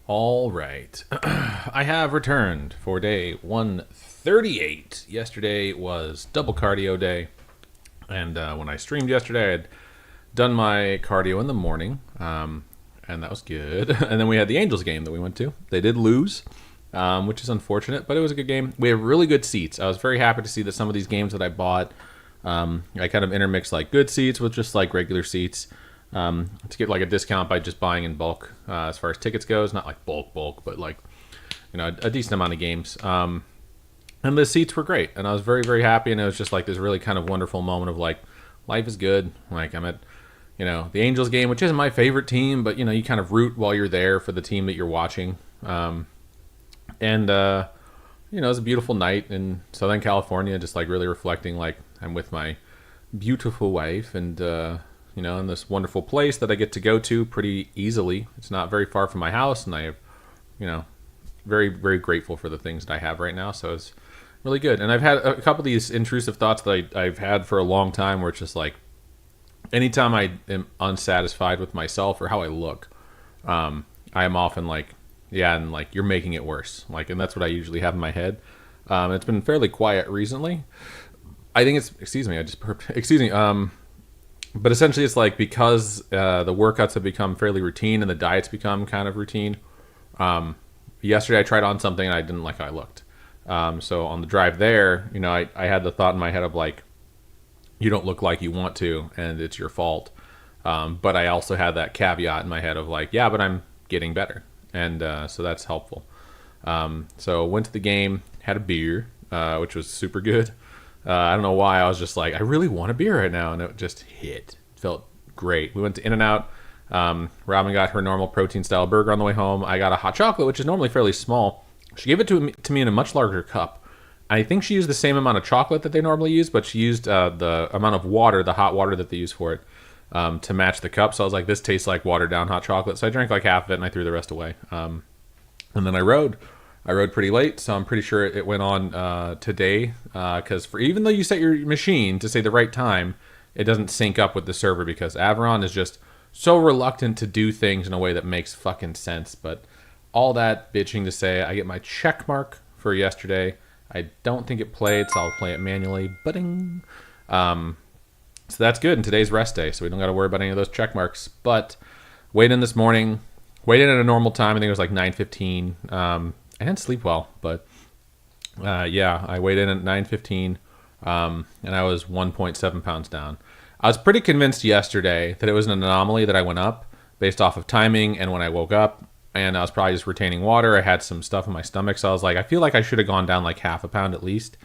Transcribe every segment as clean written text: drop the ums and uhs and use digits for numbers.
All right. I have returned for day 138. Yesterday was double cardio day. And when I streamed yesterday, I had done my cardio in the morning. And that was good. And then we had the Angels game that we went to. They did lose, which is unfortunate, but it was a good game. We have really good seats. I was very happy to see that some of these games that I bought, I kind of intermixed like good seats with just like regular seats. To get like a discount by just buying in bulk as far as tickets goes, not like bulk, but like a decent amount of games. And the seats were great, and I was very very happy, and it was just like this really kind of wonderful moment of like life is good. Like I'm at the Angels game, which isn't my favorite team, but you kind of root while you're there for the team that you're watching. And it was a beautiful night in Southern California, just like really reflecting like I'm with my beautiful wife and in this wonderful place that I get to go to pretty easily. It's not very far from my house, and I have, very, very grateful for the things that I have right now. So it's really good. And I've had a couple of these intrusive thoughts that I've had for a long time where it's just like, anytime I am unsatisfied with myself or how I look, I am often like, yeah, and like, you're making it worse. Like, and that's what I usually have in my head. It's been fairly quiet recently. I think it's, excuse me, I just burped. Excuse me. But essentially, it's like because the workouts have become fairly routine and the diet's become kind of routine. Yesterday, I tried on something and I didn't like how I looked. So on the drive there, I had the thought in my head of like, you don't look like you want to, and it's your fault. But I also had that caveat in my head of like, yeah, but I'm getting better, and so that's helpful. So went to the game, had a beer, which was super good. I don't know why. I was just like, I really want a beer right now. And it just hit. Felt great. We went to In-N-Out. Robin got her normal protein-style burger on the way home. I got a hot chocolate, which is normally fairly small. She gave it to me in a much larger cup. I think she used the same amount of chocolate that they normally use, but she used the amount of water, the hot water that they use for it, to match the cup. So I was like, this tastes like watered-down hot chocolate. So I drank like half of it, and I threw the rest away. And then I rode. I rode pretty late, so I'm pretty sure it went on today. Because even though you set your machine to say the right time, it doesn't sync up with the server because Averon is just so reluctant to do things in a way that makes fucking sense. But all that bitching to say, I get my check mark for yesterday. I don't think it played, so I'll play it manually. Butting. So that's good. And today's rest day, so we don't got to worry about any of those check marks. But weighed in this morning. Weighed in at a normal time. I think it was like 9:15. I didn't sleep well, but I weighed in at 9:15, and I was 1.7 pounds down. I was pretty convinced yesterday that it was an anomaly that I went up based off of timing and when I woke up, and I was probably just retaining water. I had some stuff in my stomach, so I was like, I feel like I should have gone down like half a pound at least.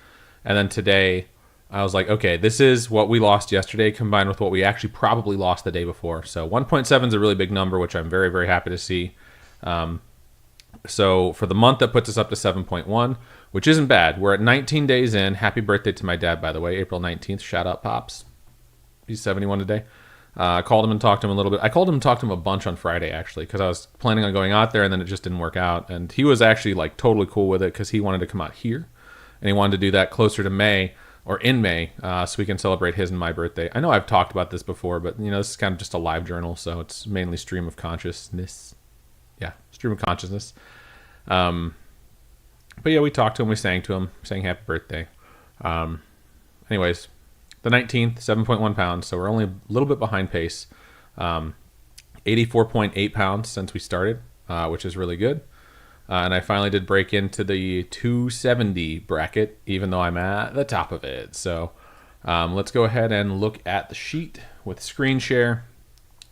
And then today, I was like, okay, this is what we lost yesterday combined with what we actually probably lost the day before. So 1.7 is a really big number, which I'm very, very happy to see. So for the month, that puts us up to 7.1, which isn't bad. We're at 19 days in. Happy birthday to my dad, by the way, April 19th. Shout out, Pops. He's 71 today. I called him and talked to him a little bit. I called him and talked to him a bunch on Friday, actually, because I was planning on going out there, and then it just didn't work out. And he was actually like totally cool with it because he wanted to come out here, and he wanted to do that closer to May or in May, so we can celebrate his and my birthday. I know I've talked about this before, but this is kind of just a live journal, so it's mainly stream of consciousness. Yeah, stream of consciousness. But yeah, we talked to him, we sang to him, sang happy birthday. Anyways, the 19th, 7.1 pounds, so we're only a little bit behind pace. 84.8 pounds since we started, which is really good. And I finally did break into the 270 bracket, even though I'm at the top of it. So let's go ahead and look at the sheet with screen share.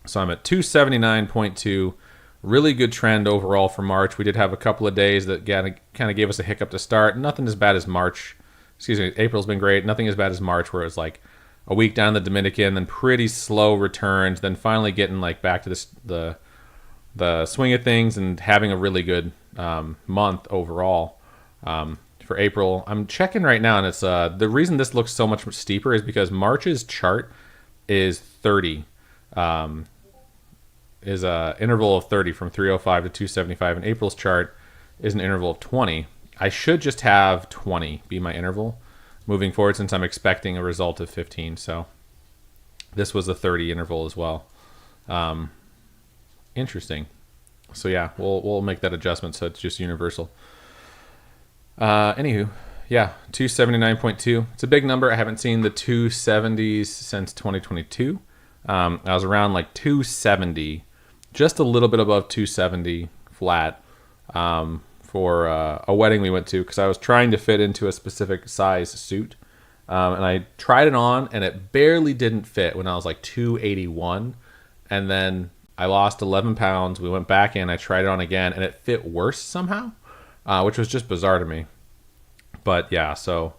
So I'm at 279.2. Really good trend overall for March. We did have a couple of days that kind of gave us a hiccup to start. Nothing as bad as March. Excuse me, April's been great. Nothing as bad as March, where it was like a week down the Dominican, then pretty slow returns, then finally getting like back to the swing of things and having a really good month overall. For April, I'm checking right now, and it's the reason this looks so much steeper is because March's chart is 30. Is a interval of 30 from 305 to 275, and April's chart is an interval of 20. I should just have 20 be my interval moving forward since I'm expecting a result of 15. So this was a 30 interval as well. Interesting. So yeah, we'll make that adjustment so it's just universal. Anywho, yeah, 279.2. It's a big number. I haven't seen the 270s since 2022. I was around like 270, just a little bit above 270 flat for a wedding we went to because I was trying to fit into a specific size suit. And I tried it on and it barely didn't fit when I was like 281. And then I lost 11 pounds. We went back in, I tried it on again, and it fit worse somehow, which was just bizarre to me. But yeah, so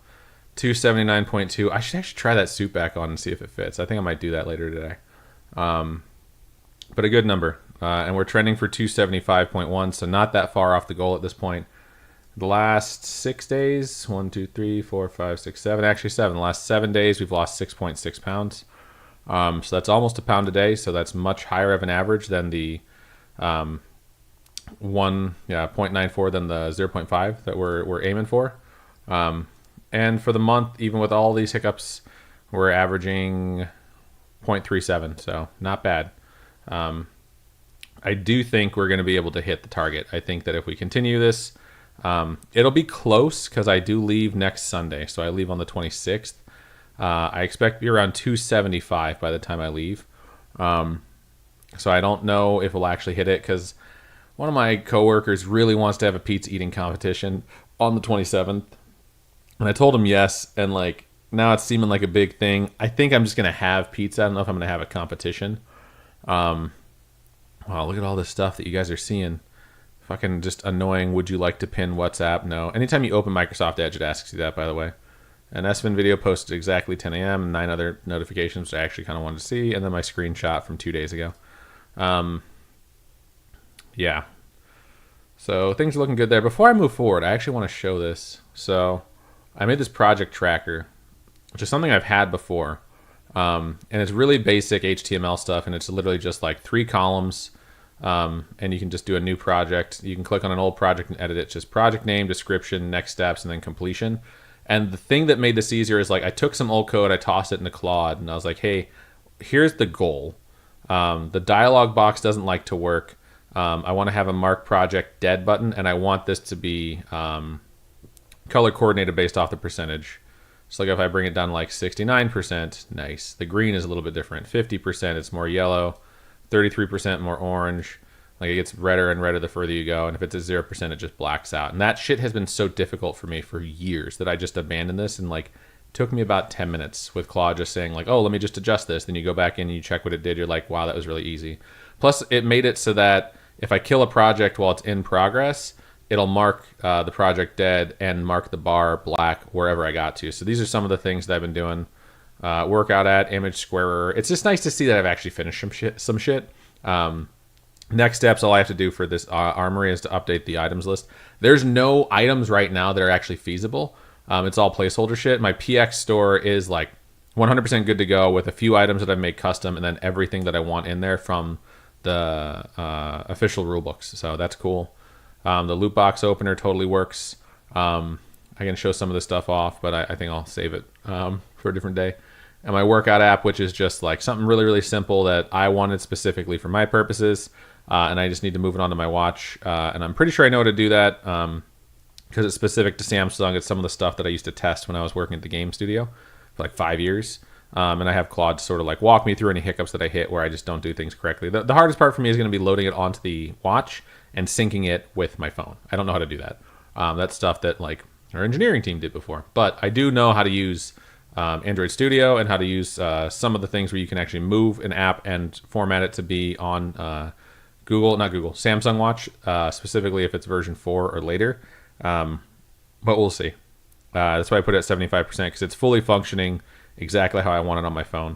279.2. I should actually try that suit back on and see if it fits. I think I might do that later today. But a good number. And we're trending for 275.1, so not that far off the goal at this point. The last 6 days, 1, 2, 3, 4, 5, 6, 7, actually 7. The last 7 days, we've lost 6.6 pounds. So that's almost a pound a day. So that's much higher of an average than the 0.94 than the 0.5 that we're aiming for. And for the month, even with all these hiccups, we're averaging 0.37. So not bad. I do think we're going to be able to hit the target. I think that if we continue this, it'll be close because I do leave next Sunday. So I leave on the 26th. I expect to be around 275 by the time I leave. So I don't know if we'll actually hit it because one of my coworkers really wants to have a pizza eating competition on the 27th. And I told him yes. And like now it's seeming like a big thing. I think I'm just going to have pizza. I don't know if I'm going to have a competition. Wow, look at all this stuff that you guys are seeing. Fucking just annoying. Would you like to pin WhatsApp? No. Anytime you open Microsoft Edge, it asks you that, by the way. An SVN video posted exactly 10 a.m. and 9 other notifications which I actually kind of wanted to see. And then my screenshot from 2 days ago. Yeah. So things are looking good there. Before I move forward, I actually want to show this. So I made this project tracker, which is something I've had before. And it's really basic HTML stuff. And it's literally just like 3 columns. And you can just do a new project. You can click on an old project and edit it. It's just project name, description, next steps, and then completion. And the thing that made this easier is like I took some old code, I tossed it into Claude, and I was like, hey, here's the goal. The dialog box doesn't like to work. I want to have a mark project dead button, and I want this to be color coordinated based off the percentage. So like if I bring it down to like 69%, nice. The green is a little bit different. 50%, it's more yellow. 33% more orange. Like it gets redder and redder the further you go. And if it's at 0%, it just blacks out. And that shit has been so difficult for me for years that I just abandoned this. And like took me about 10 minutes with Claude just saying like, oh, let me just adjust this. Then you go back in and you check what it did. You're like, wow, that was really easy. Plus it made it so that if I kill a project while it's in progress, it'll mark the project dead and mark the bar black wherever I got to. So these are some of the things that I've been doing. Workout at, image squarer. It's just nice to see that I've actually finished some shit. Next steps, all I have to do for this armory is to update the items list. There's no items right now that are actually feasible. It's all placeholder shit. My PX store is like 100% good to go with a few items that I've made custom and then everything that I want in there from the official rulebooks. So that's cool. The loot box opener totally works. I can show some of this stuff off, but I think I'll save it for a different day. And my workout app, which is just like something really, really simple that I wanted specifically for my purposes. And I just need to move it onto my watch. And I'm pretty sure I know how to do that because it's specific to Samsung. It's some of the stuff that I used to test when I was working at the game studio for like 5 years. And I have Claude to sort of like walk me through any hiccups that I hit where I just don't do things correctly. The hardest part for me is going to be loading it onto the watch and syncing it with my phone. I don't know how to do that. That's stuff that like our engineering team did before. But I do know how to use Android Studio and how to use some of the things where you can actually move an app and format it to be on Samsung Watch, specifically if it's version 4 or later. But we'll see. That's why I put it at 75% because it's fully functioning exactly how I want it on my phone.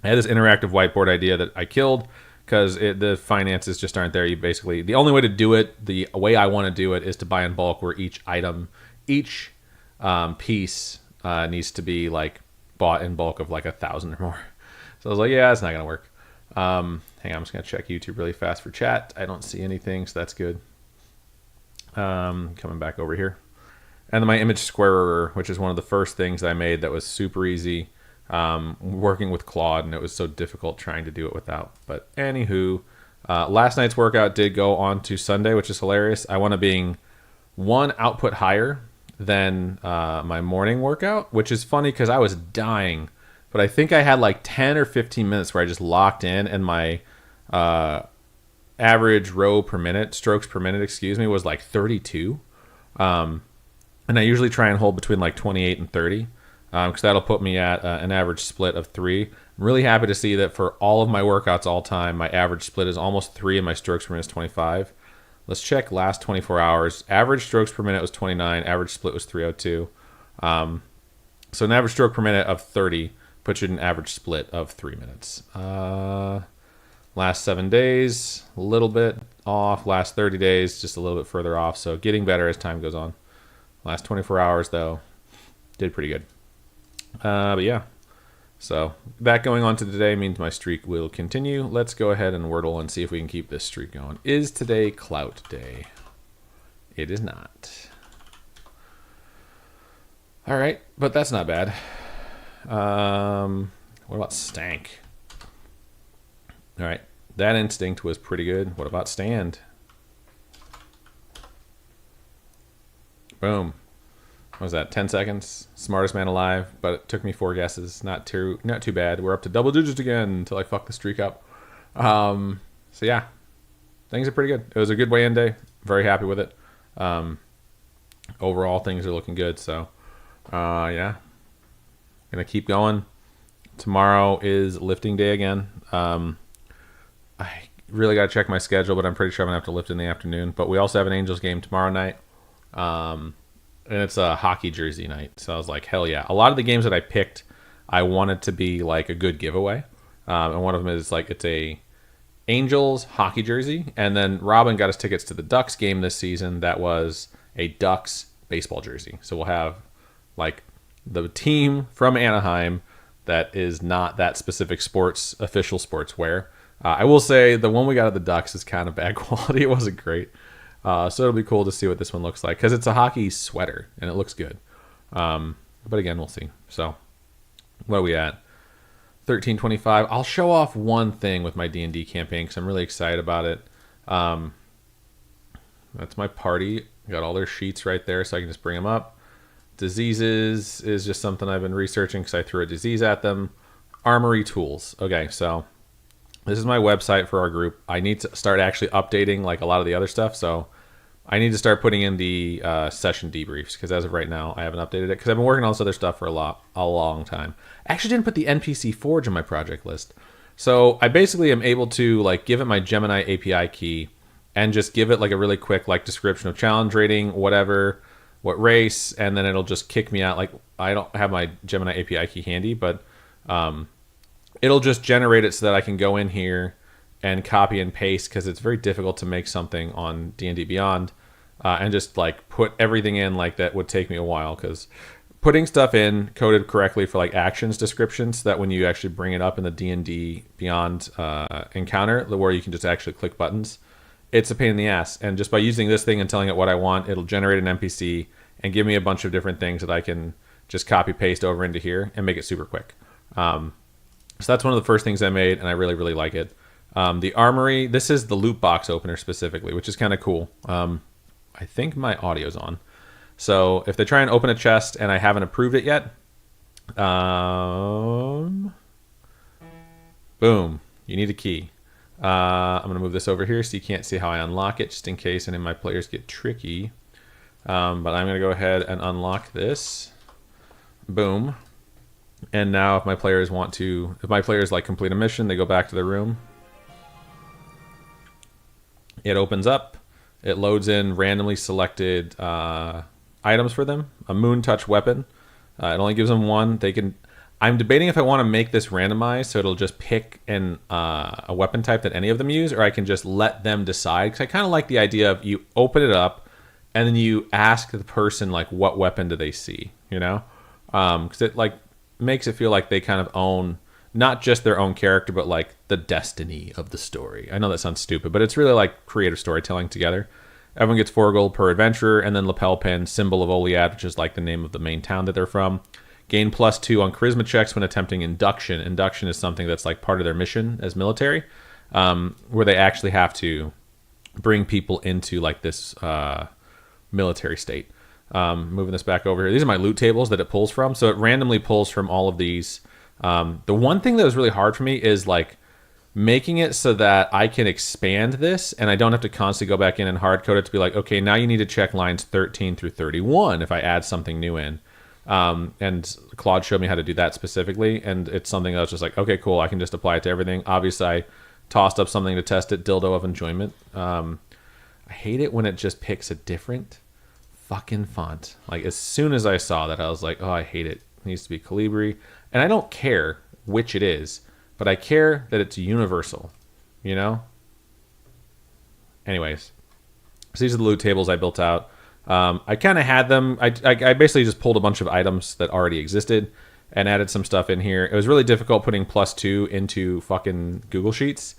I had this interactive whiteboard idea that I killed because the finances just aren't there. You basically, the only way to do it, the way I want to do it is to buy in bulk where each piece needs to be like bought in bulk of like 1,000 or more. So I was like, yeah, it's not going to work. Hang on, I'm just going to check YouTube really fast for chat. I don't see anything, so that's good. Coming back over here. And then my image squarer, which is one of the first things I made that was super easy, working with Claude, and it was so difficult trying to do it without. But anywho, Last night's workout did go on to Sunday, which is hilarious. I wound up being one output higher than my morning workout, which is funny because I was dying. But I think I had like 10 or 15 minutes where I just locked in, and my average strokes per minute, was like 32. And I usually try and hold between like 28 and 30, because that'll put me at an average split of 3. I'm really happy to see that for all of my workouts all time, my average split is almost 3 and my strokes per minute is 25. Let's check last 24 hours. Average strokes per minute was 29. Average split was 302. So an average stroke per minute of 30 puts you in an average split of 3 minutes. Last 7 days, a little bit off. Last 30 days, just a little bit further off. So getting better as time goes on. Last 24 hours, though, did pretty good. But yeah. So that going on to today means my streak will continue. Let's go ahead and Wordle and see if we can keep this streak going. Is today Clout Day? It is not. All right, but that's not bad. What about Stank? All right, that Instinct was pretty good. What about Stand? Boom. What was that, 10 seconds? Smartest man alive, but it took me 4 guesses. Not too bad. We're up to double digits again until I fuck the streak up. So yeah, things are pretty good. It was a good weigh-in day. Very happy with it. Overall, things are looking good. So yeah, gonna keep going. Tomorrow is lifting day again. I really gotta check my schedule, but I'm pretty sure I'm gonna have to lift in the afternoon. But we also have an Angels game tomorrow night. And it's a hockey jersey night. So I was like, hell yeah. A lot of the games that I picked, I wanted to be like a good giveaway. And one of them is like, it's a Angels hockey jersey. And then Robin got us tickets to the Ducks game this season. That was a Ducks baseball jersey. So we'll have like the team from Anaheim that is not that specific official sportswear. I will say the one we got at the Ducks is kind of bad quality. It wasn't great. So it'll be cool to see what this one looks like, because it's a hockey sweater and it looks good. But again, we'll see. So what are we at? 1325. I'll show off one thing with my D&D campaign because I'm really excited about it. That's my party. Got all their sheets right there, so I can just bring them up. Diseases is just something I've been researching because I threw a disease at them. Armory tools. Okay, so this is my website for our group. I need to start actually updating like a lot of the other stuff. So I need to start putting in the session debriefs, because as of right now, I haven't updated it because I've been working on this other stuff for a long time. I actually didn't put the NPC Forge on my project list. So I basically am able to like give it my Gemini API key and just give it like a really quick like description of challenge rating, whatever, what race, and then it'll just kick me out. Like I don't have my Gemini API key handy, but it'll just generate it so that I can go in here and copy and paste, because it's very difficult to make something on D&D Beyond and just like put everything in like that would take me a while, because putting stuff in coded correctly for like actions descriptions, so that when you actually bring it up in the D&D Beyond encounter where you can just actually click buttons, it's a pain in the ass. And just by using this thing and telling it what I want, it'll generate an NPC and give me a bunch of different things that I can just copy paste over into here and make it super quick. So that's one of the first things I made, and I really, really like it. The Armory, this is the loot box opener specifically, which is kind of cool. I think my audio's on. So if they try and open a chest and I haven't approved it yet, boom, you need a key. I'm going to move this over here so you can't see how I unlock it, just in case any of my players get tricky. But I'm going to go ahead and unlock this. Boom. And now if my players like complete a mission, they go back to their room. It opens up. It loads in randomly selected items for them. A Moon Touch weapon. It only gives them one. I'm debating if I want to make this randomized, so it'll just pick a weapon type that any of them use, or I can just let them decide. Because I kind of like the idea of you open it up, and then you ask the person like what weapon do they see, you know? Because it like makes it feel like they kind of own not just their own character, but like the destiny of the story. I know that sounds stupid, but it's really like creative storytelling together. Everyone gets 4 gold per adventurer, and then lapel pin, symbol of Oliad, which is like the name of the main town that they're from. Gain +2 on charisma checks when attempting induction. Induction is something that's like part of their mission as military. where they actually have to bring people into like this military state. Moving this back over here. These are my loot tables that it pulls from. So it randomly pulls from all of these. The one thing that was really hard for me is like making it so that I can expand this and I don't have to constantly go back in and hard code it to be like, okay, now you need to check lines 13 through 31 if I add something new in. And Claude showed me how to do that specifically. And it's something that I was just like, okay, cool. I can just apply it to everything. Obviously, I tossed up something to test it. Dildo of enjoyment. I hate it when it just picks a different fucking font. Like as soon as I saw that, I was like, oh, I hate it. It needs to be Calibri. And I don't care which it is, but I care that it's universal, you know? Anyways, so these are the loot tables I built out. I kind of had them. I basically just pulled a bunch of items that already existed and added some stuff in here. It was really difficult putting +2 into fucking Google Sheets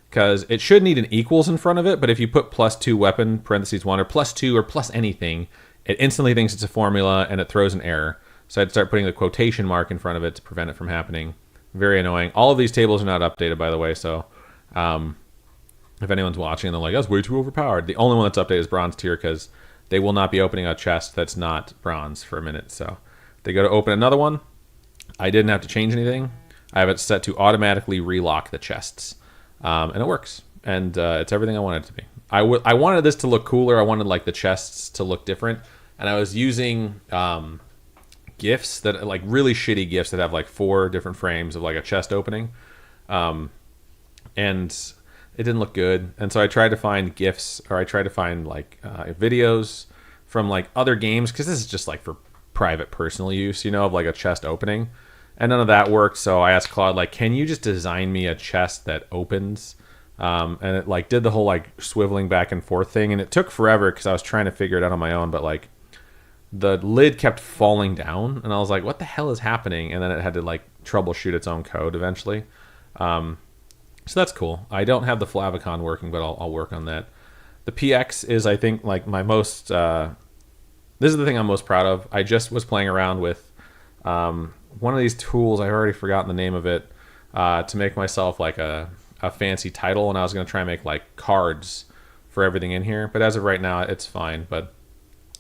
because it should need an equals in front of it, but if you put +2 weapon, (1) or +2 or plus anything, it instantly thinks it's a formula and it throws an error. So I'd start putting the quotation mark in front of it to prevent it from happening. Very annoying. All of these tables are not updated, by the way, so if anyone's watching and they're like, that's way too overpowered, the only one that's updated is bronze tier because they will not be opening a chest that's not bronze for a minute. So they go to open another one. I didn't have to change anything. I have it set to automatically relock the chests. And it works. And it's everything I wanted it to be. I wanted this to look cooler. I wanted like the chests to look different. And I was using GIFs that like really shitty GIFs that have like 4 different frames of like a chest opening. And it didn't look good. And so I tried to find GIFs, or I tried to find like videos from like other games, because this is just like for private personal use, you know, of like a chest opening. And none of that worked. So I asked Claude, like, can you just design me a chest that opens? And it like did the whole like swiveling back and forth thing. And it took forever because I was trying to figure it out on my own. But like the lid kept falling down. And I was like, what the hell is happening? And then it had to like troubleshoot its own code eventually. So that's cool. I don't have the Flavicon working, but I'll work on that. The PX is, I think, like my most... this is the thing I'm most proud of. I just was playing around with one of these tools. I've already forgotten the name of it, to make myself like a fancy title, and I was going to try and make like cards for everything in here. But as of right now, it's fine. But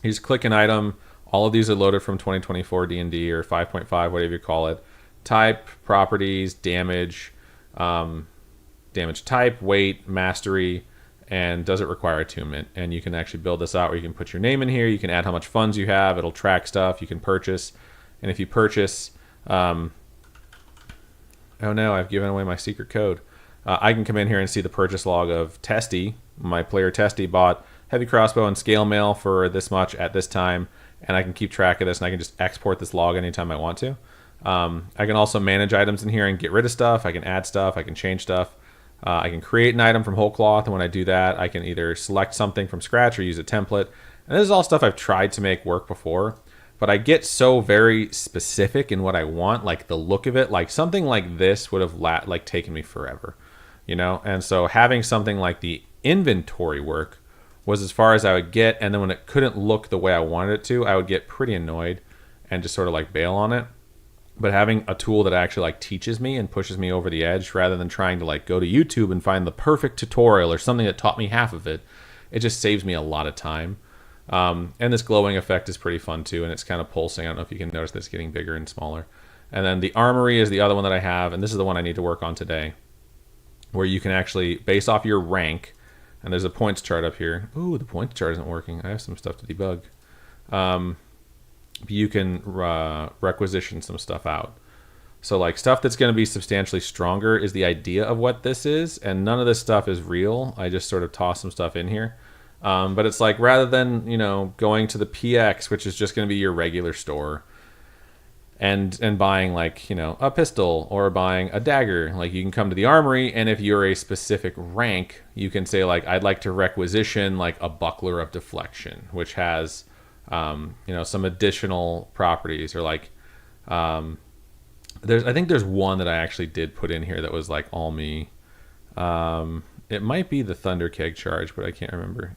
you just click an item. All of these are loaded from 2024 D&D or 5.5, whatever you call it. Type, properties, damage... damage type, weight, mastery, and does it require attunement? And you can actually build this out where you can put your name in here. You can add how much funds you have. It'll track stuff. You can purchase. And if you purchase... oh no, I've given away my secret code. I can come in here and see the purchase log of Testy. My player Testy bought heavy crossbow and scale mail for this much at this time. And I can keep track of this, and I can just export this log anytime I want to. I can also manage items in here and get rid of stuff. I can add stuff. I can change stuff. I can create an item from whole cloth, and when I do that, I can either select something from scratch or use a template. And this is all stuff I've tried to make work before, but I get so very specific in what I want, like the look of it. Like something like this would have like taken me forever, you know? And so having something like the inventory work was as far as I would get, and then when it couldn't look the way I wanted it to, I would get pretty annoyed and just sort of like bail on it. But having a tool that actually like teaches me and pushes me over the edge, rather than trying to like go to YouTube and find the perfect tutorial or something that taught me half of it, it just saves me a lot of time. And this glowing effect is pretty fun too, and it's kind of pulsing. I don't know if you can notice this getting bigger and smaller. And then the armory is the other one that I have, and this is the one I need to work on today, where you can actually base off your rank, and there's a points chart up here. Ooh, the points chart isn't working. I have some stuff to debug. You can requisition some stuff out. So like stuff that's going to be substantially stronger is the idea of what this is, and none of this stuff is real. I just sort of toss some stuff in here. But it's like, rather than, you know, going to the PX, which is just going to be your regular store, and buying like, you know, a pistol or buying a dagger, like you can come to the armory, and if you're a specific rank, you can say like, I'd like to requisition like a buckler of deflection, which has you know, some additional properties, or like I think there's one that I actually did put in here that was like all me. It might be the Thunder Keg charge, but I can't remember.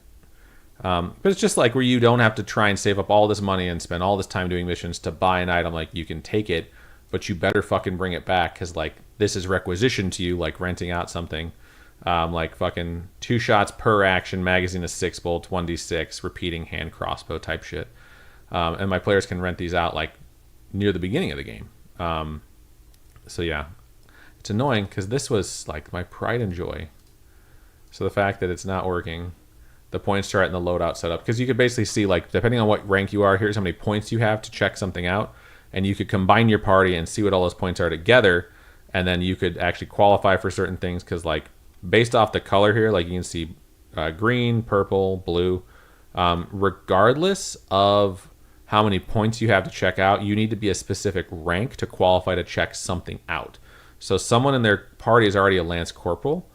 But it's just like where you don't have to try and save up all this money and spend all this time doing missions to buy an item. Like you can take it, but you better fucking bring it back, because like this is requisition to you, like renting out something. like fucking 2 shots per action, magazine of 6 bolts, 1d6, repeating hand crossbow type shit. And my players can rent these out like near the beginning of the game. So yeah, it's annoying because this was like my pride and joy. So the fact that it's not working, the points chart and the loadout setup, because you could basically see, like, depending on what rank you are, here's how many points you have to check something out, and you could combine your party and see what all those points are together, and then you could actually qualify for certain things, because like based off the color here, like you can see green, purple, blue, regardless of how many points you have to check out, you need to be a specific rank to qualify to check something out. So someone in their party is already a Lance Corporal,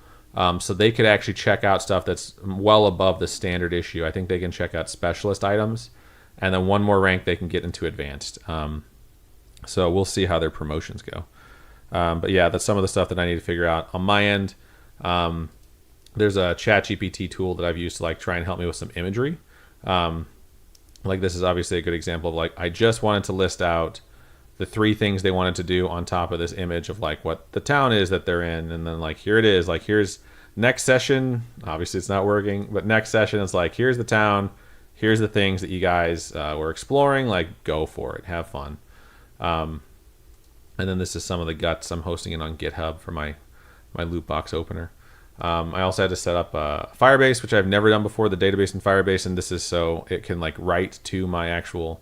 so they could actually check out stuff that's well above the standard issue. I think they can check out specialist items, and then one more rank they can get into advanced. So we'll see how their promotions go. But yeah, that's some of the stuff that I need to figure out on my end. There's a ChatGPT tool that I've used to like try and help me with some imagery. Like this is obviously a good example of like, I just wanted to list out the 3 things they wanted to do on top of this image of like what the town is that they're in. And then like, here it is, like, here's next session. Obviously it's not working, but next session is like, here's the town. Here's the things that you guys were exploring, like go for it, have fun. And then this is some of the guts. I'm hosting it on GitHub for my loot box opener. I also had to set up Firebase, which I've never done before, the database in Firebase, and this is so it can like write to my actual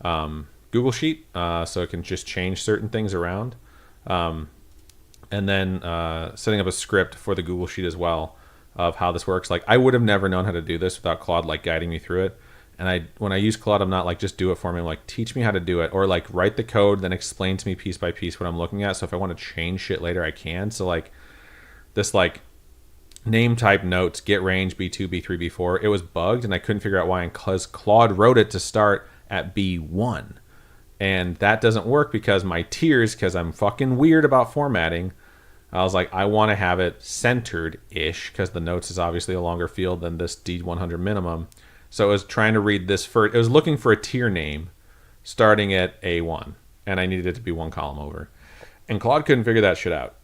Google Sheet, so it can just change certain things around. And then setting up a script for the Google Sheet as well of how this works. Like I would have never known how to do this without Claude like guiding me through it. And when I use Claude, I'm not like, just do it for me. I'm like, teach me how to do it, or like write the code, then explain to me piece by piece what I'm looking at. So if I want to change shit later, I can. So like this like name type notes, get range B2, B3, B4, it was bugged and I couldn't figure out why, and because Claude wrote it to start at B1. And that doesn't work because my tiers, because I'm fucking weird about formatting, I was like, I want to have it centered-ish, because the notes is obviously a longer field than this D100 minimum. So it was trying to read this first. It was looking for a tier name starting at A1, and I needed it to be 1 column over. And Claude couldn't figure that shit out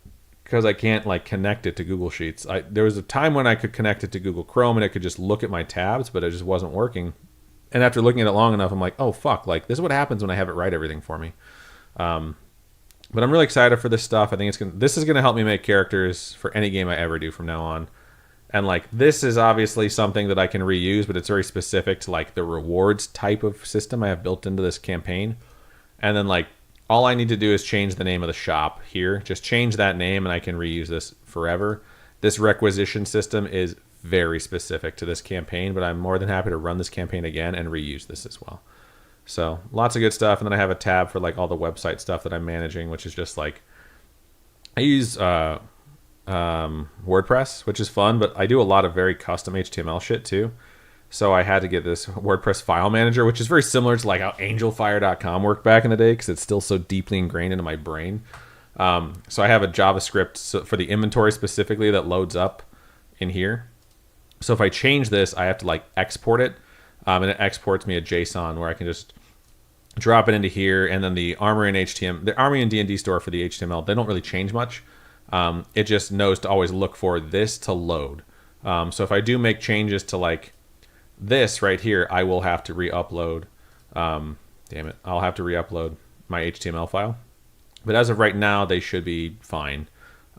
because I can't like connect it to Google Sheets. There was a time when I could connect it to Google Chrome and it could just look at my tabs, but it just wasn't working. And after looking at it long enough, I'm like, oh fuck, like this is what happens when I have it write everything for me. But I'm really excited for this stuff. I think this is gonna help me make characters for any game I ever do from now on. And like this is obviously something that I can reuse, but it's very specific to like the rewards type of system I have built into this campaign. And then like all I need to do is change the name of the shop here. Just change that name and I can reuse this forever. This requisition system is very specific to this campaign, but I'm more than happy to run this campaign again and reuse this as well. So lots of good stuff. And then I have a tab for like all the website stuff that I'm managing, which is just like, I use WordPress, which is fun, but I do a lot of very custom HTML shit too. So I had to get this WordPress file manager, which is very similar to like how angelfire.com worked back in the day, because it's still so deeply ingrained into my brain. So I have a JavaScript for the inventory specifically that loads up in here. So if I change this, I have to like export it, and it exports me a JSON where I can just drop it into here. And then the Armory and HTML, the Armory and D&D store for the HTML, they don't really change much. It just knows to always look for this to load. So if I do make changes to like this right here, I will have to re-upload. Damn it, I'll have to re-upload my HTML file. But as of right now, they should be fine.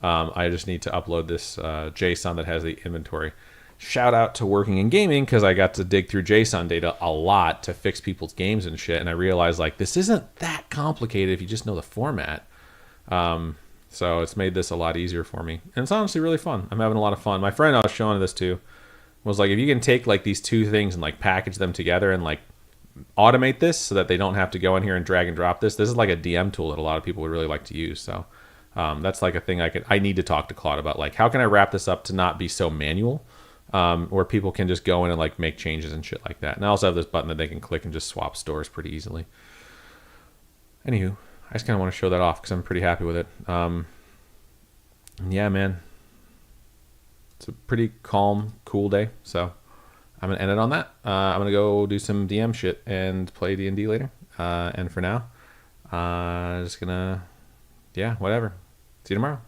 I just need to upload this JSON that has the inventory. Shout out to Working in Gaming, because I got to dig through JSON data a lot to fix people's games and shit, and I realized like this isn't that complicated if you just know the format. So it's made this a lot easier for me, and it's honestly really fun. I'm having a lot of fun. My friend I was showing this to was like, if you can take like these 2 things and like package them together and like automate this so that they don't have to go in here and drag and drop this is like a DM tool that a lot of people would really like to use. So that's like a thing I need to talk to Claude about. Like, how can I wrap this up to not be so manual, where people can just go in and like make changes and shit like that. And I also have this button that they can click and just swap stores pretty easily. Anywho, I just kind of want to show that off because I'm pretty happy with it. Yeah, man. It's a pretty calm, cool day. So I'm going to end it on that. I'm going to go do some DM shit and play D&D later. And for now, just going to, yeah, whatever. See you tomorrow.